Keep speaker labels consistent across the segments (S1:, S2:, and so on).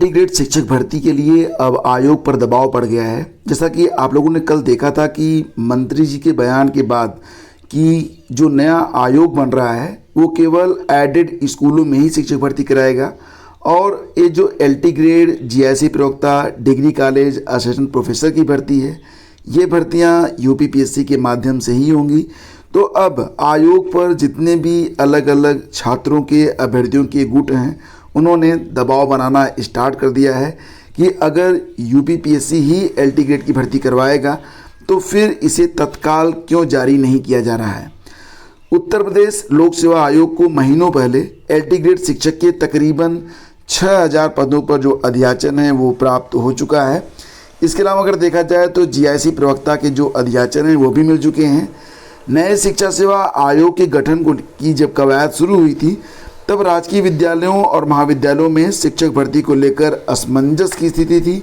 S1: LT grade शिक्षक भर्ती के लिए अब आयोग पर दबाव पड़ गया है। जैसा कि आप लोगों ने कल देखा था कि मंत्री जी के बयान के बाद कि जो नया आयोग बन रहा है वो केवल एडेड स्कूलों में ही शिक्षक भर्ती कराएगा और ये जो एलटी ग्रेड जीआईसी प्रवक्ता, डिग्री कॉलेज असिस्टेंट प्रोफेसर की भर्ती है, ये भर्तियां यूपीपीएससी के माध्यम से ही होंगी। तो अब आयोग पर जितने भी अलग अलग छात्रों के अभ्यर्थियों के गुट हैं उन्होंने दबाव बनाना स्टार्ट कर दिया है कि अगर यूपीपीएससी ही एलटी ग्रेड की भर्ती करवाएगा तो फिर इसे तत्काल क्यों जारी नहीं किया जा रहा है। उत्तर प्रदेश लोक सेवा आयोग को महीनों पहले एलटी ग्रेड शिक्षक के तकरीबन 6000 पदों पर जो अध्याचन है वो प्राप्त हो चुका है। इसके अलावा अगर देखा जाए तो जीआईसी प्रवक्ता के जो अध्याचन हैं वो भी मिल चुके हैं। नए शिक्षा सेवा आयोग के गठन की जब कवायद शुरू हुई थी तब राजकीय विद्यालयों और महाविद्यालयों में शिक्षक भर्ती को लेकर असमंजस की स्थिति थी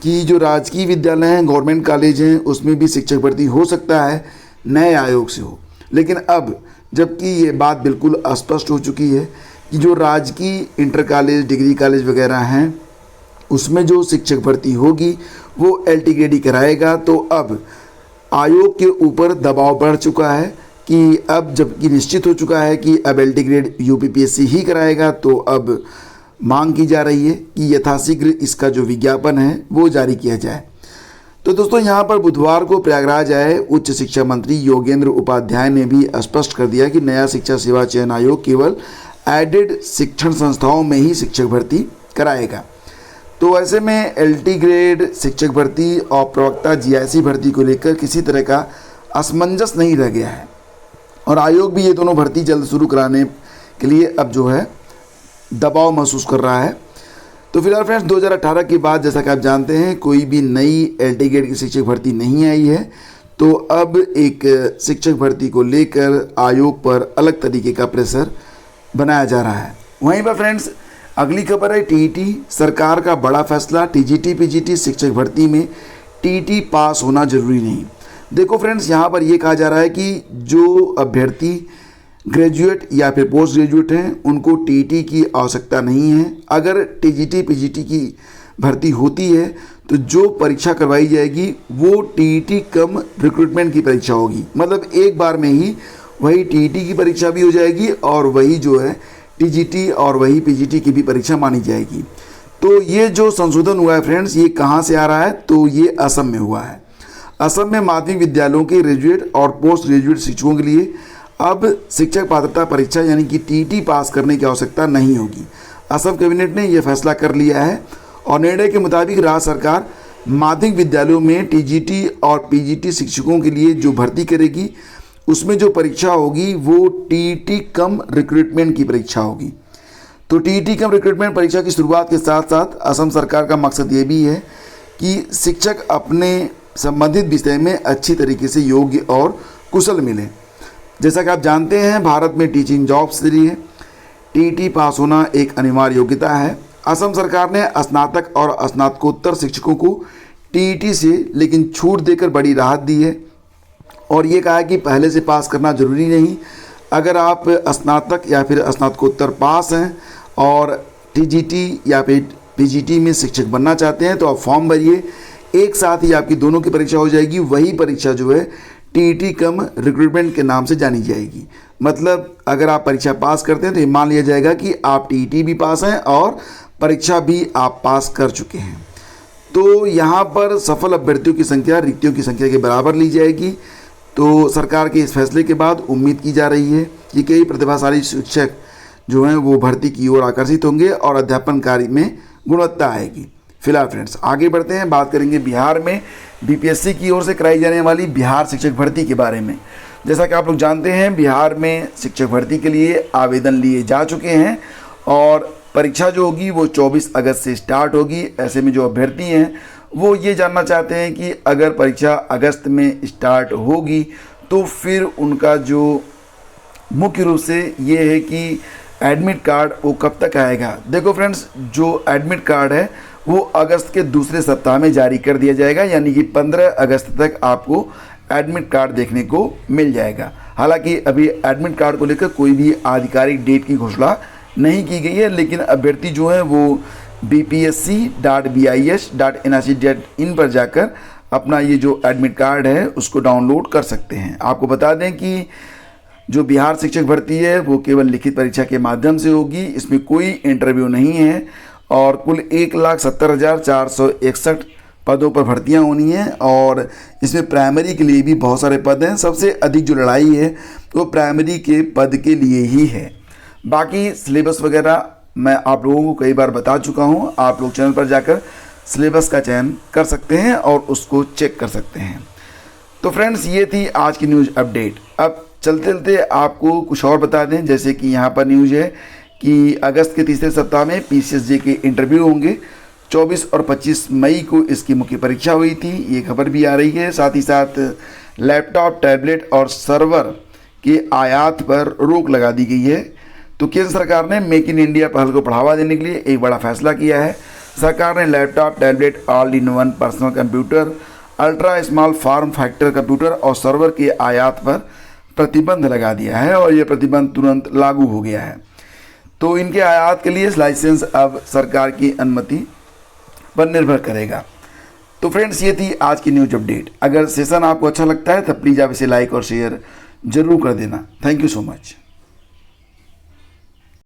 S1: कि जो राजकीय विद्यालय हैं, गवर्नमेंट कॉलेज हैं, उसमें भी शिक्षक भर्ती हो सकता है नए आयोग से हो। लेकिन अब जबकि ये बात बिल्कुल स्पष्ट हो चुकी है कि जो राजकीय इंटर कॉलेज, डिग्री कॉलेज वगैरह हैं उसमें जो शिक्षक भर्ती होगी वो एलटी ग्रेड ही कराएगा। तो अब आयोग के ऊपर दबाव बढ़ चुका है कि अब जबकि निश्चित हो चुका है कि अब एलटी ग्रेड यूपीपीएससी ही कराएगा, तो अब मांग की जा रही है कि यथाशीघ्र इसका जो विज्ञापन है वो जारी किया जाए। तो दोस्तों, यहाँ पर बुधवार को प्रयागराज आए उच्च शिक्षा मंत्री योगेंद्र उपाध्याय ने भी स्पष्ट कर दिया कि नया शिक्षा सेवा चयन आयोग केवल एडेड शिक्षण संस्थाओं में ही शिक्षक भर्ती कराएगा। तो ऐसे में एलटी ग्रेड शिक्षक भर्ती और प्रवक्ता जीआईसी भर्ती को लेकर किसी तरह का असमंजस नहीं रह गया है और आयोग भी ये दोनों भर्ती जल्द शुरू कराने के लिए अब जो है दबाव महसूस कर रहा है। तो फिलहाल फ्रेंड्स, 2018 के बाद जैसा कि आप जानते हैं कोई भी नई एलटी ग्रेड की शिक्षक भर्ती नहीं आई है। तो अब एक शिक्षक भर्ती को लेकर आयोग पर अलग तरीके का प्रेशर बनाया जा रहा है। वहीं पर फ्रेंड्स, अगली खबर है टीईटी सरकार का बड़ा फैसला। टीजीटी पीजीटी शिक्षक भर्ती में टीईटी पास होना जरूरी नहीं। देखो फ्रेंड्स, यहाँ पर ये कहा जा रहा है कि जो अभ्यर्थी ग्रेजुएट या फिर पोस्ट ग्रेजुएट हैं उनको टीईटी की आवश्यकता नहीं है। अगर टीजीटी पीजीटी की भर्ती होती है तो जो परीक्षा करवाई जाएगी वो टीईटी कम रिक्रूटमेंट की परीक्षा होगी। मतलब एक बार में ही वही टीईटी की परीक्षा भी हो जाएगी और वही जो है टीजीटी और वही पीजीटी की भी परीक्षा मानी जाएगी। तो ये जो संशोधन हुआ है फ्रेंड्स, ये कहाँ से आ रहा है? तो ये असम में हुआ है। असम में माध्यमिक विद्यालयों के ग्रेजुएट और पोस्ट ग्रेजुएट शिक्षकों के लिए अब शिक्षक पात्रता परीक्षा यानी कि टीईटी पास करने की आवश्यकता नहीं होगी। असम कैबिनेट ने यह फैसला कर लिया है और निर्णय के मुताबिक राज्य सरकार माध्यमिक विद्यालयों में टीजीटी और पीजीटी शिक्षकों के लिए जो भर्ती करेगी उसमें जो परीक्षा होगी वो टीईटी कम रिक्रूटमेंट की परीक्षा होगी। तो टीईटी कम रिक्रूटमेंट परीक्षा की शुरुआत के साथ साथ असम सरकार का मकसद ये भी है कि शिक्षक अपने संबंधित विषय में अच्छी तरीके से योग्य और कुशल मिले। जैसा कि आप जानते हैं भारत में टीचिंग जॉब्स के लिए टीईटी पास होना एक अनिवार्य योग्यता है। असम सरकार ने स्नातक और स्नातकोत्तर शिक्षकों को टीईटी से लेकिन छूट देकर बड़ी राहत दी है और ये कहा है कि पहले से पास करना जरूरी नहीं। अगर आप स्नातक या फिर स्नातकोत्तर पास हैं और टीजीटी या फिर पीजीटी में शिक्षक बनना चाहते हैं तो आप फॉर्म भरिए, एक साथ ही आपकी दोनों की परीक्षा हो जाएगी। वही परीक्षा जो है टीईटी कम रिक्रूटमेंट के नाम से जानी जाएगी। मतलब अगर आप परीक्षा पास करते हैं तो ये मान लिया जाएगा कि आप टीईटी भी पास हैं और परीक्षा भी आप पास कर चुके हैं। तो यहाँ पर सफल अभ्यर्थियों की संख्या रिक्तियों की संख्या के बराबर ली जाएगी। तो सरकार के इस फैसले के बाद उम्मीद की जा रही है कि कई प्रतिभाशाली शिक्षक जो हैं वो भर्ती की ओर आकर्षित होंगे और अध्यापन कार्य में गुणवत्ता आएगी। फिलहाल फ्रेंड्स, आगे बढ़ते हैं, बात करेंगे बिहार में बीपीएससी की ओर से कराई जाने वाली बिहार शिक्षक भर्ती के बारे में। जैसा कि आप लोग जानते हैं बिहार में शिक्षक भर्ती के लिए आवेदन लिए जा चुके हैं और परीक्षा जो होगी वो 24 अगस्त से स्टार्ट होगी। ऐसे में जो अभ्यर्थी हैं वो ये जानना चाहते हैं कि अगर परीक्षा अगस्त में स्टार्ट होगी तो फिर उनका जो मुख्य रूप से ये है कि एडमिट कार्ड वो कब तक आएगा। देखो फ्रेंड्स, जो एडमिट कार्ड है वो अगस्त के दूसरे सप्ताह में जारी कर दिया जाएगा, यानी कि 15 अगस्त तक आपको एडमिट कार्ड देखने को मिल जाएगा। हालांकि अभी एडमिट कार्ड को लेकर कोई भी आधिकारिक डेट की घोषणा नहीं की गई है, लेकिन अभ्यर्थी जो है वो bpsc.bis.nic.in पर जाकर अपना ये जो एडमिट कार्ड है उसको डाउनलोड कर सकते हैं। आपको बता दें कि जो बिहार शिक्षक भर्ती है वो केवल लिखित परीक्षा के माध्यम से होगी, इसमें कोई इंटरव्यू नहीं है और कुल 1,70,461 पदों पर भर्तियां होनी हैं और इसमें प्राइमरी के लिए भी बहुत सारे पद हैं। सबसे अधिक जो लड़ाई है वो प्राइमरी के पद के लिए ही है। बाकी सिलेबस वगैरह मैं आप लोगों को कई बार बता चुका हूं, आप लोग चैनल पर जाकर सिलेबस का चयन कर सकते हैं और उसको चेक कर सकते हैं। तो फ्रेंड्स, ये थी आज की न्यूज़ अपडेट। अब चलते चलते आपको कुछ और बता दें, जैसे कि यहाँ पर न्यूज़ है कि अगस्त के तीसरे सप्ताह में PCSJ के इंटरव्यू होंगे। 24 और 25 मई को इसकी मुख्य परीक्षा हुई थी, ये खबर भी आ रही है। साथ ही साथ लैपटॉप, टैबलेट और सर्वर के आयात पर रोक लगा दी गई है। तो केंद्र सरकार ने मेक इन इंडिया पहल को बढ़ावा देने के लिए एक बड़ा फैसला किया है। सरकार ने laptop, tablet, all in one personal computer, ultra small form factor computer और सर्वर के आयात पर प्रतिबंध लगा दिया है और ये प्रतिबंध तुरंत लागू हो गया है। तो इनके आयात के लिए लाइसेंस अब सरकार की अनुमति पर निर्भर करेगा। तो फ्रेंड्स, ये थी आज की न्यूज अपडेट। अगर सेशन आपको अच्छा लगता है तो प्लीज़ आप इसे लाइक और शेयर जरूर कर देना। Thank you so much.